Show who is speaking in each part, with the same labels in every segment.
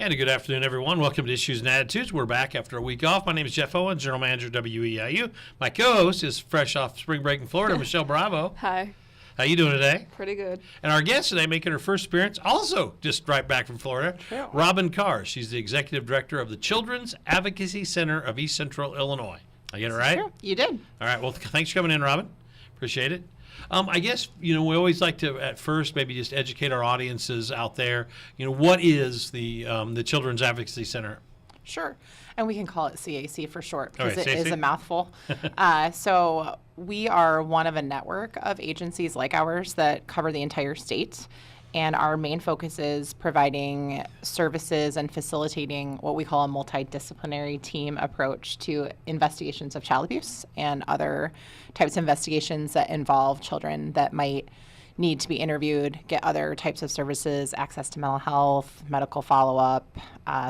Speaker 1: And a good afternoon, everyone. Welcome to Issues and Attitudes. We're back after a week off. My name is Jeff Owens, General Manager, WEIU. My co-host is fresh off spring break in Florida, Michelle Bravo.
Speaker 2: Hi.
Speaker 1: How you doing today?
Speaker 2: Pretty good.
Speaker 1: And our guest today, making her first appearance, also just right back from Florida, Robyn Carr. She's the Executive Director of the Children's Advocacy Center of East Central Illinois. I get it right?
Speaker 3: Sure, you did.
Speaker 1: All right. Well, thanks for coming in, Robyn. Appreciate it. I guess, we always like to, at first, maybe just educate our audiences out there. What is the Children's Advocacy Center?
Speaker 3: Sure. And we can call it CAC for short because
Speaker 1: Okay,
Speaker 3: it
Speaker 1: CAC.
Speaker 3: is a mouthful. So we are one of a network of agencies like ours that cover the entire state. And our main focus is providing services and facilitating what we call a multidisciplinary team approach to investigations of child abuse and other types of investigations that involve children that might need to be interviewed, get other types of services, access to mental health, medical follow-up,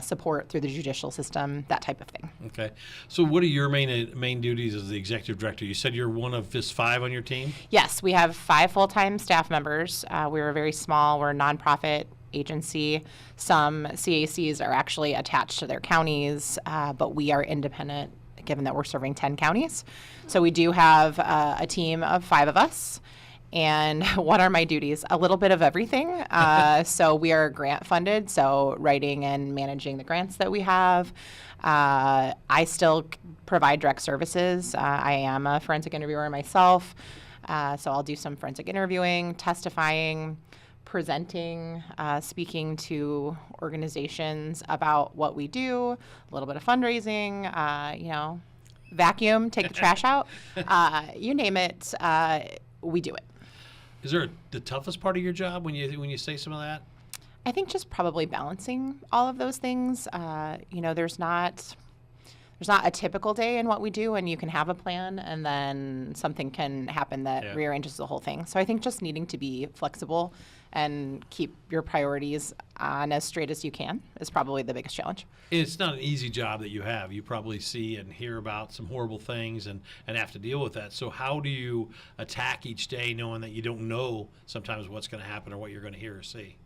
Speaker 3: support through the judicial system, that type of thing.
Speaker 1: Okay. So what are your main duties as the Executive Director? You said you're one of just 5 on your team?
Speaker 3: Yes, we have 5 full-time staff members. We're very small. We're a nonprofit agency. Some CACs are actually attached to their counties, but we are independent given that we're serving 10 counties. So we do have a team of 5 of us. And what are my duties? A little bit of everything. So we are grant funded, so writing and managing the grants that we have. I still provide direct services. I am a forensic interviewer myself, so I'll do some forensic interviewing, testifying, presenting, speaking to organizations about what we do, a little bit of fundraising, vacuum, take the trash out, you name it, we do it.
Speaker 1: Is there the toughest part of your job when you say some of that?
Speaker 3: I think just probably balancing all of those things. There's not a typical day in what we do, and you can have a plan, and then something can happen that rearranges the whole thing. So I think just needing to be flexible and keep your priorities on as straight as you can is probably the biggest challenge.
Speaker 1: It's not an easy job that you have. You probably see and hear about some horrible things and have to deal with that. So how do you attack each day knowing that you don't know sometimes what's going to happen or what you're going to hear or see?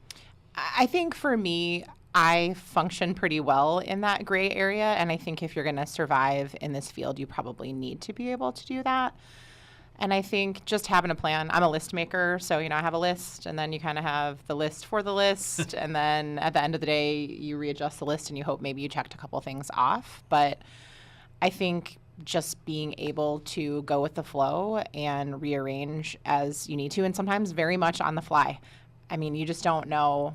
Speaker 3: I think for me, I function pretty well in that gray area, and I think if you're going to survive in this field, you probably need to be able to do that. And I think just having a plan, I'm a list maker, so, I have a list, and then you kind of have the list for the list, and then at the end of the day, you readjust the list and you hope maybe you checked a couple things off. But I think just being able to go with the flow and rearrange as you need to, and sometimes very much on the fly. I mean, you just don't know,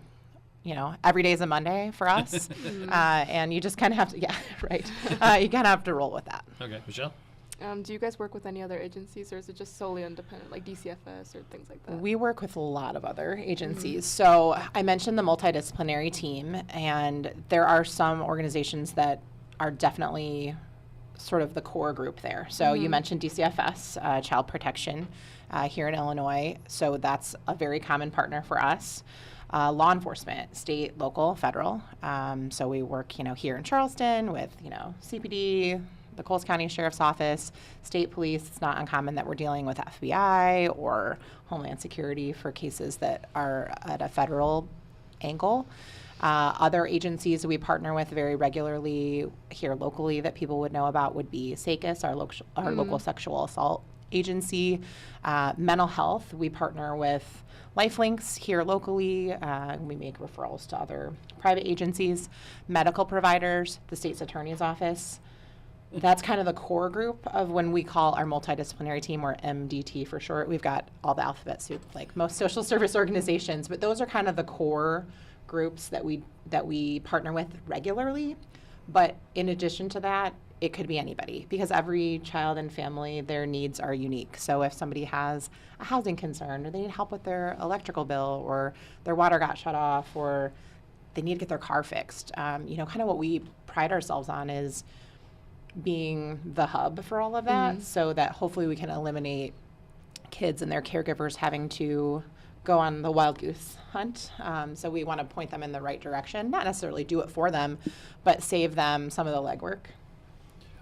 Speaker 3: every day is a Monday for us, and you just kind of have to, you kind of have to roll with that.
Speaker 1: Okay, Michelle?
Speaker 2: Do you guys work with any other agencies, or is it just solely independent, like DCFS or things like that?
Speaker 3: We work with a lot of other agencies. So I mentioned the multidisciplinary team, and there are some organizations that are definitely sort of the core group there. So you mentioned DCFS, Child Protection, here in Illinois. So that's a very common partner for us. Law enforcement, state, local, federal. So we work, here in Charleston with, CPD, the Coles County Sheriff's Office, state police. It's not uncommon that we're dealing with FBI or Homeland Security for cases that are at a federal angle. Other agencies we partner with very regularly here locally that people would know about would be SACAS, our local sexual assault agency. Mental health, we partner with Lifelinks here locally. We make referrals to other private agencies. Medical providers, the state's attorney's office. That's kind of the core group of when we call our multidisciplinary team, or MDT for short. We've got all the alphabet soup like most social service organizations, but those are kind of the core groups that we partner with regularly. But in addition to that, it could be anybody, because every child and family, their needs are unique. So if somebody has a housing concern, or they need help with their electrical bill, or their water got shut off, or they need to get their car fixed, kind of what we pride ourselves on is being the hub for all of that, so that hopefully we can eliminate kids and their caregivers having to go on the wild goose hunt. So we want to point them in the right direction, not necessarily do it for them, but save them some of the legwork.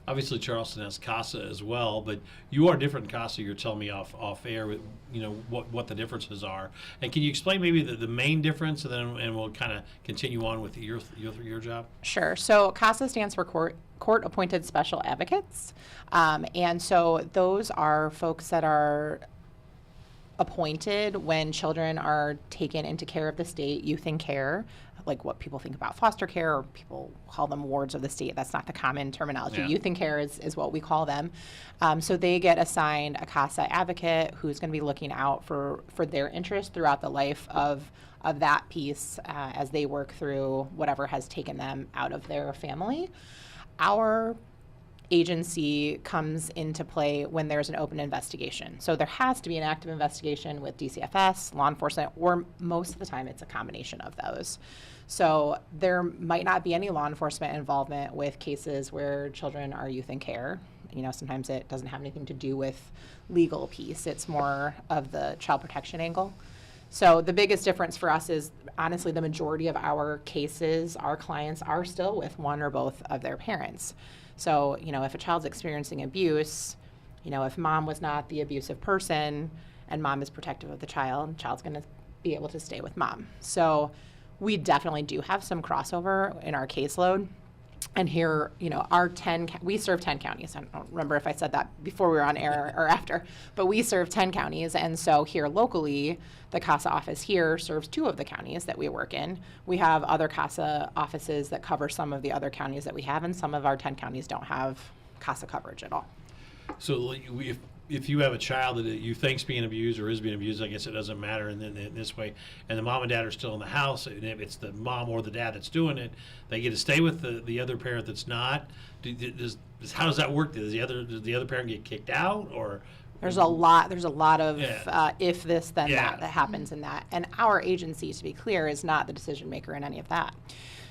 Speaker 1: obviously Charleston has CASA as well, but you are different in CASA. You're telling me off air, with, what the differences are. And can you explain maybe the main difference, and we'll kind of continue on with your job?
Speaker 3: Sure. So CASA stands for Court Appointed Special Advocates. And so those are folks that are appointed when children are taken into care of the state, youth in care, like what people think about foster care, or people call them wards of the state. That's not the common terminology.
Speaker 1: Yeah.
Speaker 3: Youth in care is what we call them. So they get assigned a CASA advocate who's going to be looking out for their interests throughout the life of that piece as they work through whatever has taken them out of their family. Our agency comes into play when there's an open investigation. So there has to be an active investigation with DCFS, law enforcement, or most of the time it's a combination of those. So there might not be any law enforcement involvement with cases where children are youth in care. Sometimes it doesn't have anything to do with legal piece. It's more of the child protection angle. So the biggest difference for us is, honestly, the majority of our cases, our clients are still with one or both of their parents. So, if a child's experiencing abuse, if mom was not the abusive person and mom is protective of the child's going to be able to stay with mom. So we definitely do have some crossover in our caseload. And here, we serve 10 counties. I don't remember if I said that before we were on air or after, but we serve 10 counties. And so here locally, the CASA office here serves 2 of the counties that we work in. We have other CASA offices that cover some of the other counties that we have, and some of our 10 counties don't have CASA coverage at all.
Speaker 1: So if you have a child that you think's being abused or is being abused, I guess it doesn't matter in this way, and the mom and dad are still in the house, and if it's the mom or the dad that's doing it, they get to stay with the other parent that's not. How does that work? Does the other parent get kicked out, or?
Speaker 3: There's a lot of
Speaker 1: Yeah.
Speaker 3: if this, then
Speaker 1: Yeah.
Speaker 3: that happens in that. And our agency, to be clear, is not the decision maker in any of that.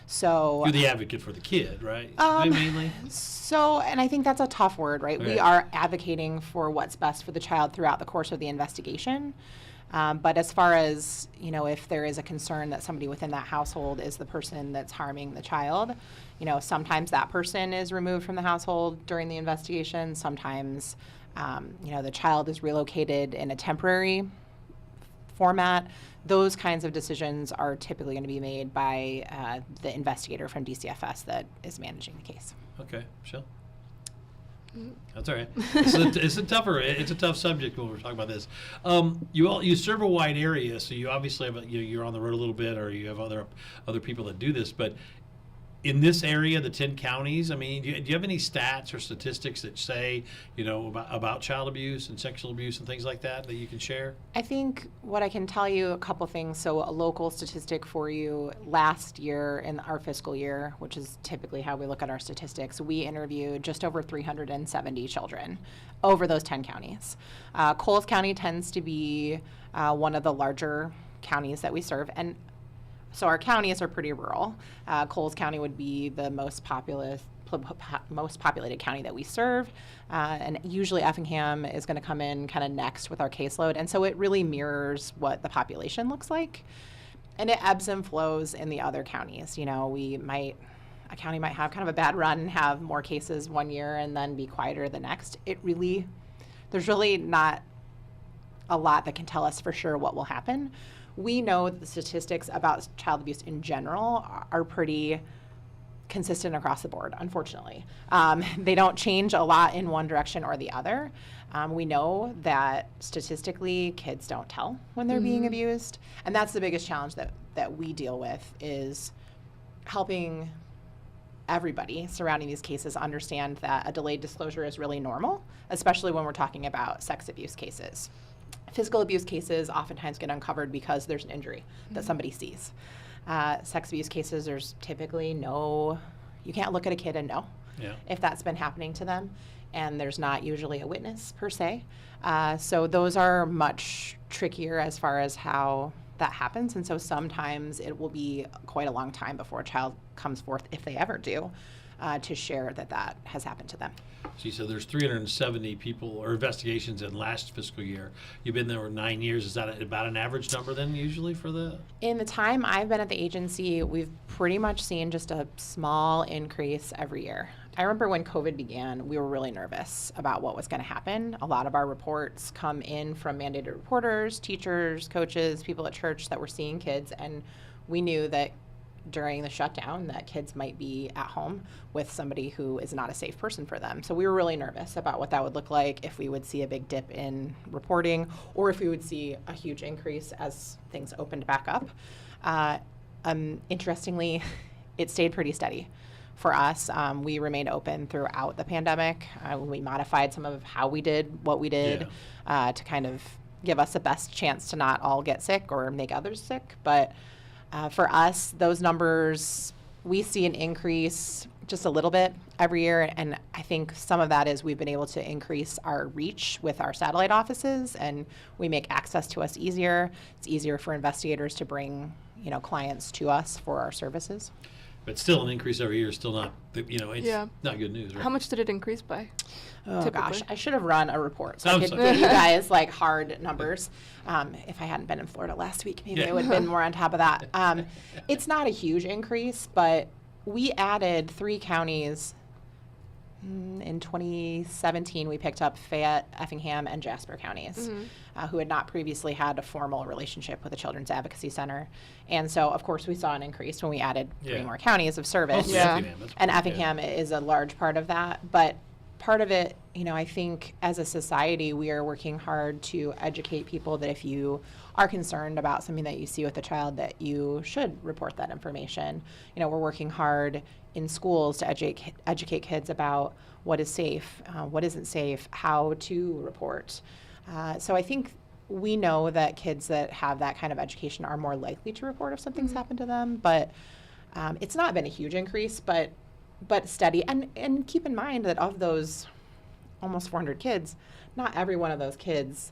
Speaker 3: So
Speaker 1: You're the advocate for the kid, right? Mainly?
Speaker 3: So, and I think that's a tough word, right?
Speaker 1: Okay.
Speaker 3: We are advocating for what's best for the child throughout the course of the investigation. But as far as, if there is a concern that somebody within that household is the person that's harming the child, sometimes that person is removed from the household during the investigation. Sometimes, the child is relocated in a temporary format. Those kinds of decisions are typically going to be made by the investigator from DCFS that is managing the case.
Speaker 1: Okay, Michelle? That's all right. It's a tough subject when we're talking about this. You serve a wide area, so you obviously have you're on the road a little bit, or you have other people that do this. But in this area, the 10 counties, I mean, do you have any stats or statistics that say, about child abuse and sexual abuse and things like that you can share?
Speaker 3: I think what I can tell you, a couple things. So a local statistic for you, last year in our fiscal year, which is typically how we look at our statistics, we interviewed just over 370 children over those 10 counties. Coles County tends to be one of the larger counties that we serve. And so our counties are pretty rural. Coles County would be the most populated county that we serve. And usually Effingham is going to come in kind of next with our caseload. And so it really mirrors what the population looks like. And it ebbs and flows in the other counties. A county might have kind of a bad run and have more cases one year and then be quieter the next. There's really not a lot that can tell us for sure what will happen. We know that the statistics about child abuse in general are pretty consistent across the board, unfortunately. They don't change a lot in one direction or the other. We know that statistically kids don't tell when they're being abused. And that's the biggest challenge that we deal with, is helping everybody surrounding these cases understand that a delayed disclosure is really normal, especially when we're talking about sex abuse cases. Physical abuse cases oftentimes get uncovered because there's an injury that somebody sees. Sex abuse cases, there's typically you can't look at a kid and know if that's been happening to them, and there's not usually a witness per se. So those are much trickier as far as how that happens, and so sometimes it will be quite a long time before a child comes forth, if they ever do, to share that has happened to them.
Speaker 1: So you said there's 370 people or investigations in last fiscal year. You've been there for 9 years. Is that about an average number then usually for the?
Speaker 3: In the time I've been at the agency, we've pretty much seen just a small increase every year. I remember when COVID began, we were really nervous about what was going to happen. A lot of our reports come in from mandated reporters, teachers, coaches, people at church that were seeing kids, and we knew that during the shutdown that kids might be at home with somebody who is not a safe person for them. So we were really nervous about what that would look like, if we would see a big dip in reporting or if we would see a huge increase as things opened back up. Interestingly, it stayed pretty steady for us. We remained open throughout the pandemic. We modified some of how we did what we did to kind of give us the best chance to not all get sick or make others sick. But for us, those numbers, we see an increase just a little bit every year. And I think some of that is we've been able to increase our reach with our satellite offices, and we make access to us easier. It's easier for investigators to bring, clients to us for our services.
Speaker 1: But still, an increase every year is still not, it's not good news, right?
Speaker 2: How much did it increase by?
Speaker 3: Oh
Speaker 2: typically?
Speaker 3: Gosh, I should have run a report so
Speaker 1: I'm
Speaker 3: I could
Speaker 1: sorry.
Speaker 3: give you guys like hard numbers. If I hadn't been in Florida last week, maybe I would have been more on top of that. It's not a huge increase, but we added 3 counties. In 2017, we picked up Fayette, Effingham, and Jasper counties, who had not previously had a formal relationship with the Children's Advocacy Center. And so, of course, we saw an increase when we added 3 more counties of service.
Speaker 1: Mostly Effingham, that's
Speaker 3: And
Speaker 1: pretty
Speaker 3: Effingham is a large part of that. But part of it, I think as a society, we are working hard to educate people that if you are concerned about something that you see with a child, that you should report that information. We're working hard in schools to educate kids about what is safe, what isn't safe, how to report. So I think we know that kids that have that kind of education are more likely to report if something's happened to them, but it's not been a huge increase, but steady. And keep in mind that of those almost 400 kids, not every one of those kids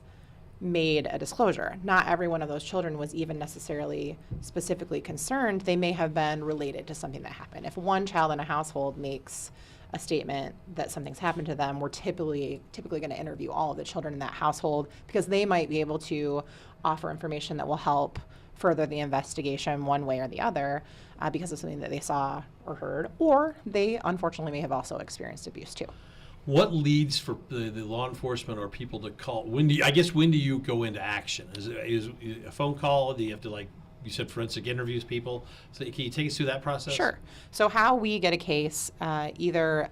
Speaker 3: made a disclosure. Not every one of those children was even necessarily specifically concerned. They may have been related to something that happened. If one child in a household makes a statement that something's happened to them, we're typically going to interview all of the children in that household because they might be able to offer information that will help further the investigation one way or the other because of something that they saw or heard, or they unfortunately may have also experienced abuse too.
Speaker 1: What leads for the law enforcement or people to call? When do you go into action? Is a phone call? Do you have to, like you said, forensic interviews people? So can you take us through that process?
Speaker 3: Sure. So how we get a case, either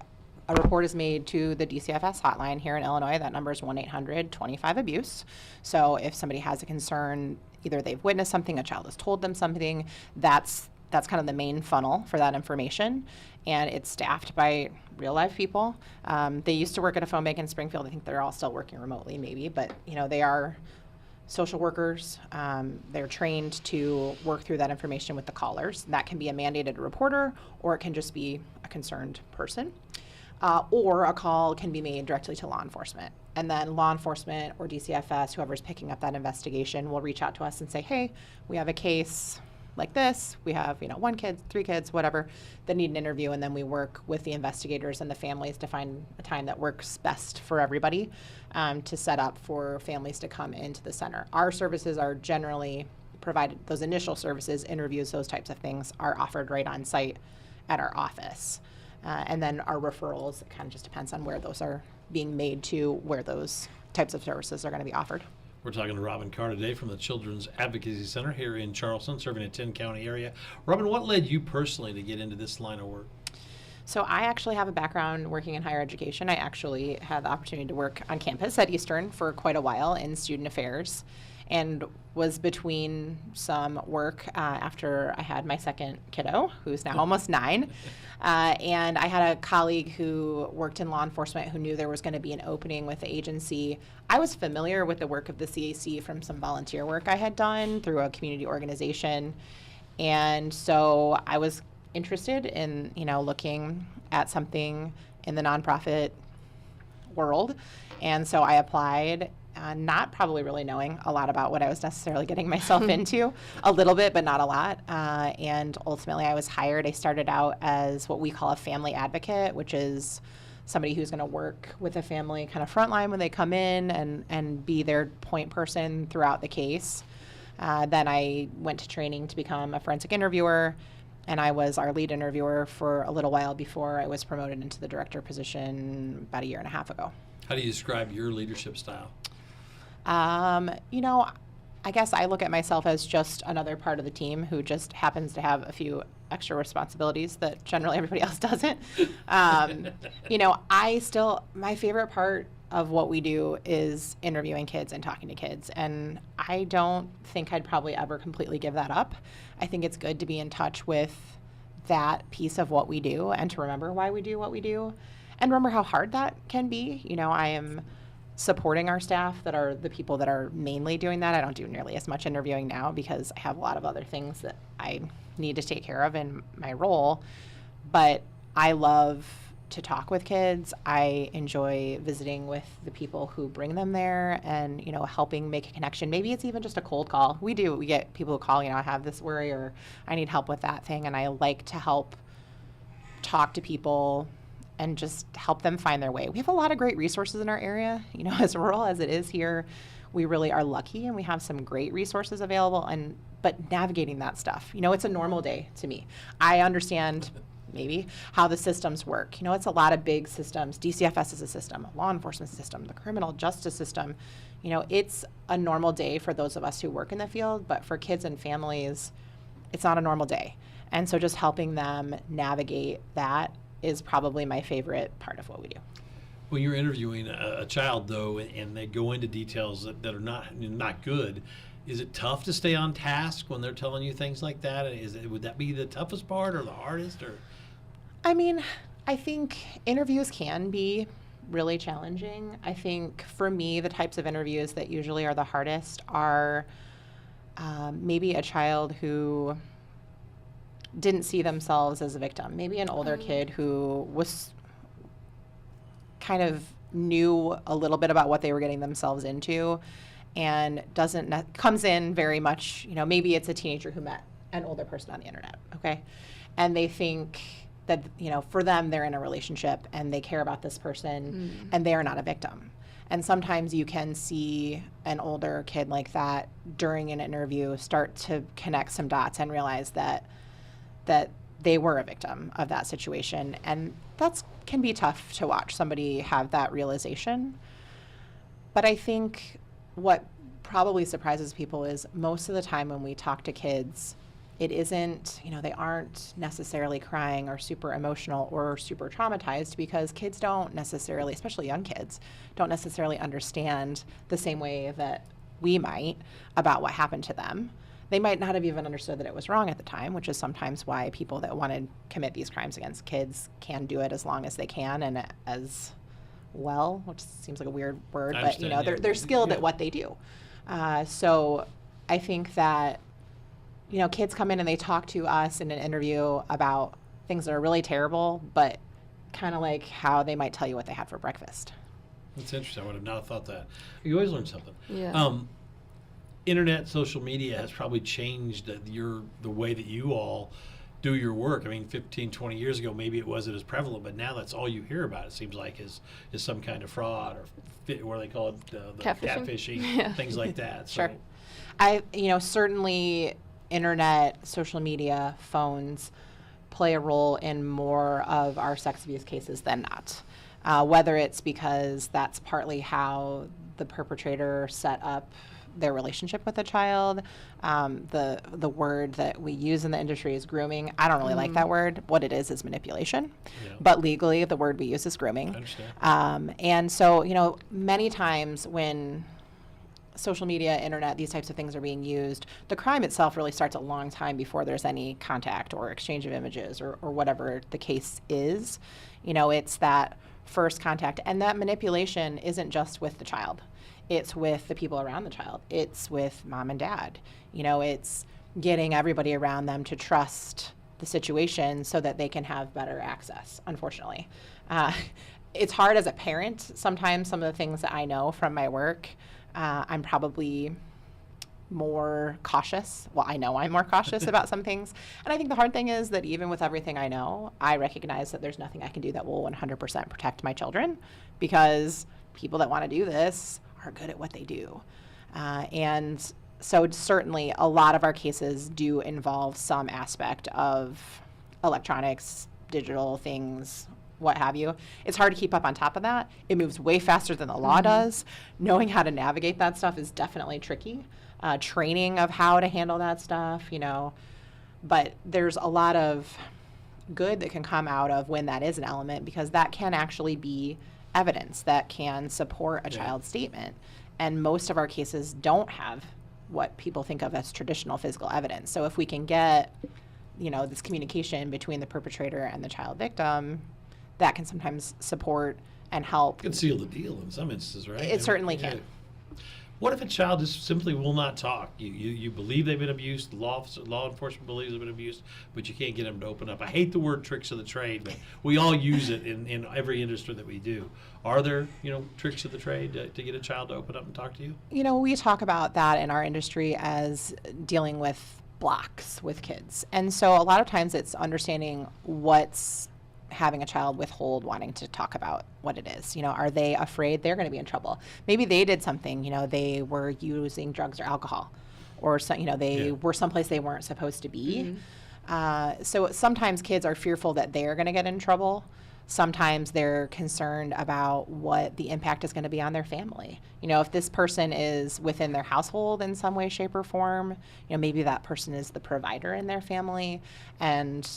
Speaker 3: a report is made to the DCFS hotline here in Illinois. That number is 1-800-25-ABUSE. So if somebody has a concern, either they've witnessed something, a child has told them something, that's kind of the main funnel for that information. And it's staffed by real live people. They used to work at a phone bank in Springfield. I think they're all still working remotely maybe, but they are social workers. They're trained to work through that information with the callers. That can be a mandated reporter, or it can just be a concerned person. Or a call can be made directly to law enforcement. And then law enforcement or DCFS, whoever's picking up that investigation, will reach out to us and say, hey, we have a case like this. We have, 1 kid, 3 kids, whatever, that need an interview. And then we work with the investigators and the families to find a time that works best for everybody to set up for families to come into the center. Our services are generally provided, those initial services, interviews, those types of things are offered right on site at our office. And then our referrals, it kind of just depends on where those are being made to, where those types of services are going to be offered.
Speaker 1: We're talking to Robyn Carr today from the Children's Advocacy Center here in Charleston, serving a 10-county area. Robyn, what led you personally to get into this line of work?
Speaker 3: So I actually have a background working in higher education. I actually had the opportunity to work on campus at Eastern for quite a while in student affairs, and was between some work after I had my second kiddo, who's now almost 9. And I had a colleague who worked in law enforcement who knew there was going to be an opening with the agency. I was familiar with the work of the CAC from some volunteer work I had done through a community organization. And so I was interested in, looking at something in the nonprofit world. And so I applied, not probably really knowing a lot about what I was necessarily getting myself into, a little bit, but not a lot. And ultimately I was hired. I started out as what we call a family advocate, which is somebody who's going to work with a family kind of frontline when they come in and be their point person throughout the case. Then I went to training to become a forensic interviewer. And I was our lead interviewer for a little while before I was promoted into the director position about a year and a half ago.
Speaker 1: How do you describe your leadership style?
Speaker 3: You know, I guess I look at myself as just another part of the team who just happens to have a few extra responsibilities that generally everybody else doesn't. You know, my favorite part of what we do is interviewing kids and talking to kids. And I don't think I'd probably ever completely give that up. I think it's good to be in touch with that piece of what we do and to remember why we do what we do and remember how hard that can be. You know, I am supporting our staff that are the people that are mainly doing that. I don't do nearly as much interviewing now because I have a lot of other things that I need to take care of in my role. But I love to talk with kids. I enjoy visiting with the people who bring them there and, you know, helping make a connection. Maybe it's even just a cold call. We get people who call, you know, I have this worry or I need help with that thing. And I like to help talk to people and just help them find their way. We have a lot of great resources in our area. You know, as rural as it is here, we really are lucky and we have some great resources available. But navigating that stuff, you know, it's a normal day to me. I understand maybe how the systems work. You know, it's a lot of big systems. DCFS is a system, a law enforcement system, the criminal justice system. You know, it's a normal day for those of us who work in the field, but for kids and families, it's not a normal day. And so just helping them navigate that is probably my favorite part of what we do.
Speaker 1: When you're interviewing a child, though, and they go into details that are not good, is it tough to stay on task when they're telling you things like that? Would that be the toughest part or the hardest? Or
Speaker 3: I mean, I think interviews can be really challenging. I think for me, the types of interviews that usually are the hardest are maybe a child who didn't see themselves as a victim, maybe an older kid who was kind of knew a little bit about what they were getting themselves into and comes in very much, you know, maybe it's a teenager who met an older person on the internet, okay? And they think that, you know, for them, they're in a relationship and they care about this person and they are not a victim. And sometimes you can see an older kid like that during an interview start to connect some dots and realize that they were a victim of that situation. And that can be tough to watch somebody have that realization. But I think what probably surprises people is most of the time when we talk to kids, it isn't, you know, they aren't necessarily crying or super emotional or super traumatized because kids don't necessarily, especially young kids, don't necessarily understand the same way that we might about what happened to them. They might not have even understood that it was wrong at the time, which is sometimes why people that want to commit these crimes against kids can do it as long as they can and as well, which seems like a weird word, but you know, they're skilled at what they do. So I think that, you know, kids come in and they talk to us in an interview about things that are really terrible, but kind of like how they might tell you what they had for breakfast.
Speaker 1: That's interesting. I would have not thought that. You always learn something.
Speaker 2: Yeah.
Speaker 1: Internet, social media has probably changed the way that you all do your work. I mean, 15, 20 years ago, maybe it wasn't as prevalent, but now that's all you hear about, it seems like, is some kind of fraud or what do they call it? The catfishing,
Speaker 2: Yeah.
Speaker 1: things like that.
Speaker 3: Sure. You know, certainly internet, social media, phones play a role in more of our sex abuse cases than not. Whether it's because that's partly how the perpetrator set up their relationship with a child. The word that we use in the industry is grooming. I don't really like that word. What it is manipulation.
Speaker 1: Yeah.
Speaker 3: But legally, the word we use is grooming.
Speaker 1: I understand.
Speaker 3: And so, you know, many times when social media, internet, these types of things are being used, the crime itself really starts a long time before there's any contact or exchange of images or whatever the case is. You know, it's that first contact. And that manipulation isn't just with the child. It's with the people around the child. It's with mom and dad. You know, it's getting everybody around them to trust the situation so that they can have better access, unfortunately. It's hard as a parent. Sometimes some of the things that I know from my work, I'm probably more cautious. Well, I know I'm more cautious about some things. And I think the hard thing is that even with everything I know, I recognize that there's nothing I can do that will 100% protect my children because people that want to do this are good at what they do. And So certainly a lot of our cases do involve some aspect of electronics, digital things, what have you. It's hard to keep up on top of that. It moves way faster than the law does. Knowing how to navigate that stuff is definitely tricky. Training of how to handle that stuff, but there's a lot of good that can come out of when that is an element, because that can actually be evidence that can support a child's statement. And most of our cases don't have what people think of as traditional physical evidence. So if we can get, this communication between the perpetrator and the child victim, that can sometimes support and help.
Speaker 1: It can seal the deal in some instances, right?
Speaker 3: It certainly can.
Speaker 1: What if a child just simply will not talk? You believe they've been abused, law enforcement believes they've been abused, but you can't get them to open up. I hate the word tricks of the trade, but we all use it in every industry that we do. Are there, tricks of the trade to get a child to open up and talk to you?
Speaker 3: We talk about that in our industry as dealing with blocks with kids. And so a lot of times it's understanding what's having a child withhold wanting to talk about what it is. Are they afraid they're going to be in trouble? Maybe they did something, they were using drugs or alcohol, or they were someplace they weren't supposed to be. So sometimes kids are fearful that they're going to get in trouble. Sometimes they're concerned about what the impact is going to be on their family. If this person is within their household in some way, shape, or form, maybe that person is the provider in their family, and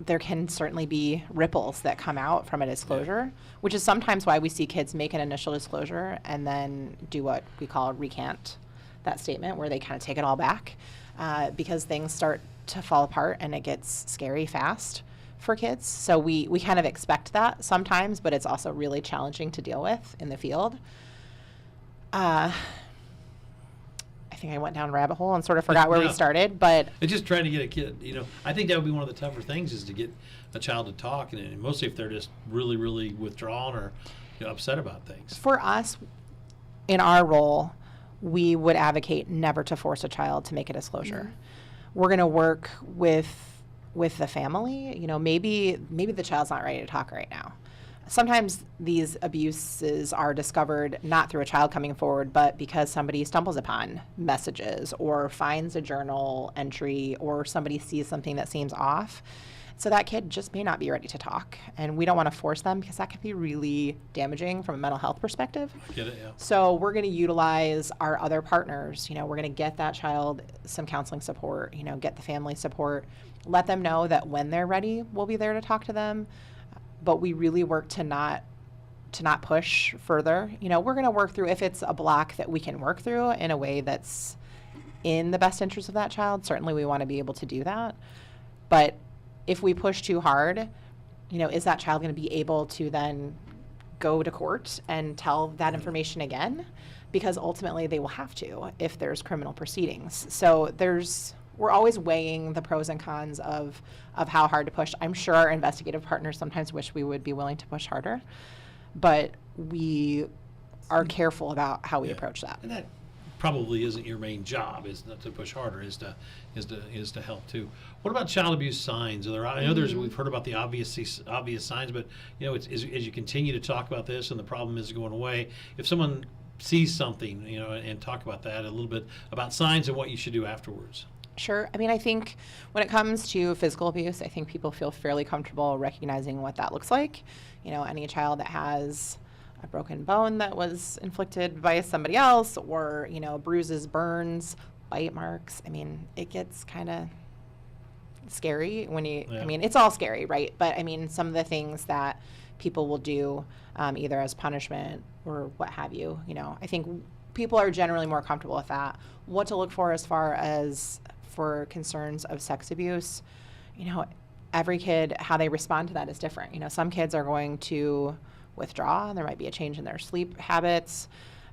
Speaker 3: there can certainly be ripples that come out from a disclosure, which is sometimes why we see kids make an initial disclosure and then do what we call recant that statement, where they kind of take it all back, because things start to fall apart and it gets scary fast for kids. So we kind of expect that sometimes, but it's also really challenging to deal with in the field. I think I went down a rabbit hole and sort of forgot where we started, but
Speaker 1: it's just trying to get a kid, I think that would be one of the tougher things, is to get a child to talk, and mostly if they're just really, really withdrawn or upset about things.
Speaker 3: For us, in our role, we would advocate never to force a child to make a disclosure. We're going to work with the family. Maybe the child's not ready to talk right now. Sometimes these abuses are discovered not through a child coming forward, but because somebody stumbles upon messages or finds a journal entry, or somebody sees something that seems off. So that kid just may not be ready to talk, and we don't want to force them, because that can be really damaging from a mental health perspective.
Speaker 1: I get it, yeah.
Speaker 3: So we're going to utilize our other partners. We're going to get that child some counseling support, get the family support, let them know that when they're ready, we'll be there to talk to them. But we really work to not push further. We're going to work through, if it's a block that we can work through in a way that's in the best interest of that child, certainly we want to be able to do that. But if we push too hard, is that child going to be able to then go to court and tell that information again? Because ultimately they will have to if there's criminal proceedings. So we're always weighing the pros and cons of how hard to push. I'm sure our investigative partners sometimes wish we would be willing to push harder, but we are careful about how we approach that.
Speaker 1: And that probably isn't your main job, is not to push harder, is to help too. What about child abuse signs? I know we've heard about the obvious signs, but as you continue to talk about this and the problem is going away, if someone sees something, and talk about that a little bit, about signs and what you should do afterwards.
Speaker 3: Sure. I think when it comes to physical abuse, I think people feel fairly comfortable recognizing what that looks like. Any child that has a broken bone that was inflicted by somebody else, or, bruises, burns, bite marks. It gets kind of scary when it's all scary, right? But some of the things that people will do, either as punishment or what have you, I think people are generally more comfortable with that. What to look for as far as for concerns of sex abuse, every kid, how they respond to that is different. Some kids are going to withdraw. There might be a change in their sleep habits.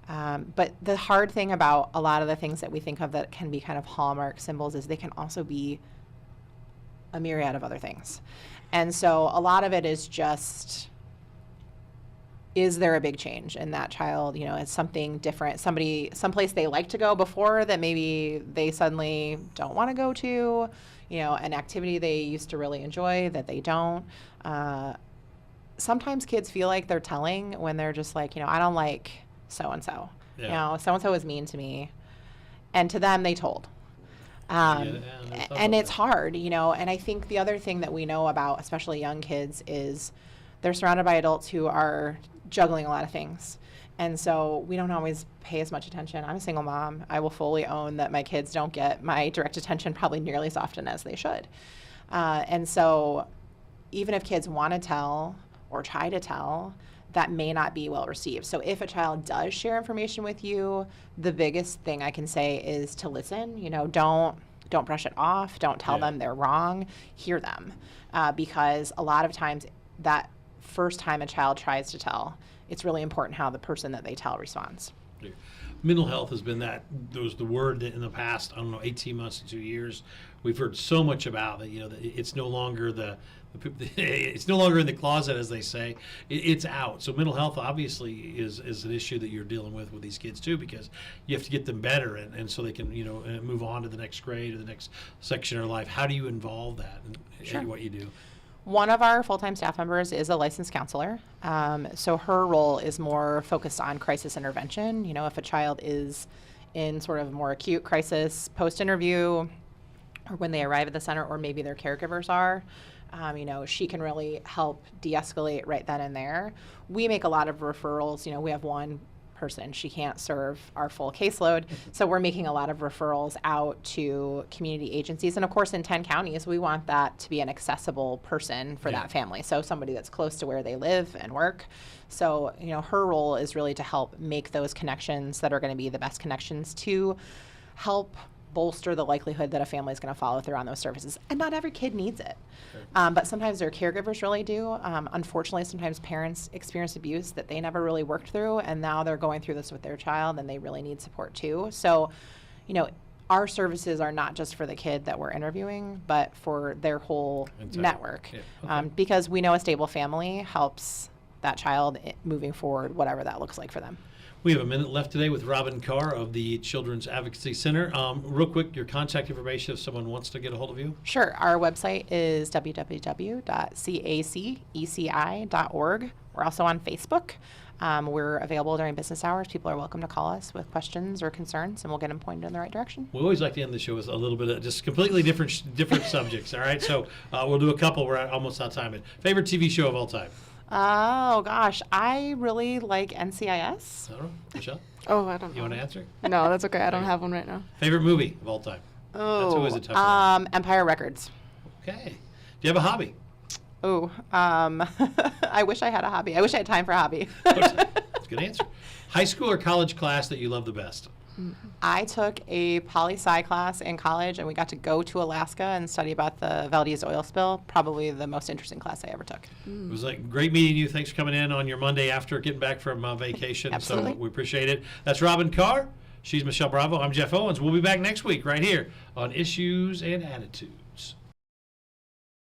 Speaker 3: But the hard thing about a lot of the things that we think of that can be kind of hallmark symbols is they can also be a myriad of other things. And so a lot of it is just, is there a big change in that child? Is something different? Someplace they like to go before that maybe they suddenly don't want to go to, an activity they used to really enjoy that they don't. Sometimes kids feel like they're telling when they're just like, I don't like so-and-so.
Speaker 1: Yeah.
Speaker 3: So-and-so is mean to me. And to them, they told. And it's hard, you know, and I think the other thing that we know about, especially young kids, is they're surrounded by adults who are juggling a lot of things. And so we don't always pay as much attention. I'm a single mom. I will fully own that my kids don't get my direct attention probably nearly as often as they should. And so even if kids want to tell or try to tell, that may not be well received. So if a child does share information with you, the biggest thing I can say is to listen. You know, don't brush it off. Don't tell them they're wrong. Hear them. Because a lot of times that first time a child tries to tell, it's really important how the person that they tell responds.
Speaker 1: Mental health has been the word that in the past, 18 months to 2 years, we've heard so much about that, you know, that it's no longer it's no longer in the closet, as they say. It's out. So mental health obviously is an issue that you're dealing with these kids too, because you have to get them better and so they can, you know, move on to the next grade or the next section of their life. How do you involve that in what you do?
Speaker 3: One of our full-time staff members is a licensed counselor. So her role is more focused on crisis intervention. You know, if a child is in sort of more acute crisis post-interview, or when they arrive at the center, or maybe their caregivers are, you know, she can really help de-escalate right then and there. We make a lot of referrals. You know, we have one person. She can't serve our full caseload. So we're making a lot of referrals out to community agencies. And of course, in 10 counties, we want that to be an accessible person for that family. So somebody that's close to where they live and work. So, you know, her role is really to help make those connections that are going to be the best connections to help bolster the likelihood that a family is going to follow through on those services. And not every kid needs it. But sometimes their caregivers really do. Unfortunately, sometimes parents experience abuse that they never really worked through, and now they're going through this with their child, and they really need support too. So, you know, our services are not just for the kid that we're interviewing, but for their whole network. Because we know a stable family helps that child moving forward, whatever that looks like for them.
Speaker 1: We have a minute left today with Robyn Carr of the Children's Advocacy Center. Real quick, your contact information if someone wants to get a hold of you.
Speaker 3: Sure. Our website is www.caceci.org. We're also on Facebook. We're available during business hours. People are welcome to call us with questions or concerns, and we'll get them pointed in the right direction.
Speaker 1: We always like to end the show with a little bit of just completely different subjects, all right? So we'll do a couple. We're almost out of time. Favorite TV show of all time?
Speaker 3: Oh, gosh. I really like NCIS.
Speaker 1: I don't know. Michelle?
Speaker 2: Oh, I don't know.
Speaker 1: You want to answer?
Speaker 2: No, that's okay. I don't have one right now.
Speaker 1: Favorite movie of all time?
Speaker 3: Oh,
Speaker 1: that's always a tough one.
Speaker 3: Empire Records.
Speaker 1: Okay. Do you have a hobby?
Speaker 3: Oh, I wish I had a hobby. I wish I had time for a hobby.
Speaker 1: That's a good answer. High school or college class that you love the best?
Speaker 3: I took a poli-sci class in college, and we got to go to Alaska and study about the Valdez oil spill. Probably the most interesting class I ever took.
Speaker 1: It was like great meeting you. Thanks for coming in on your Monday after getting back from vacation.
Speaker 3: Absolutely.
Speaker 1: So we appreciate it. That's Robyn Carr. She's Michelle Bravo. I'm Jeff Owens. We'll be back next week right here on Issues and Attitudes.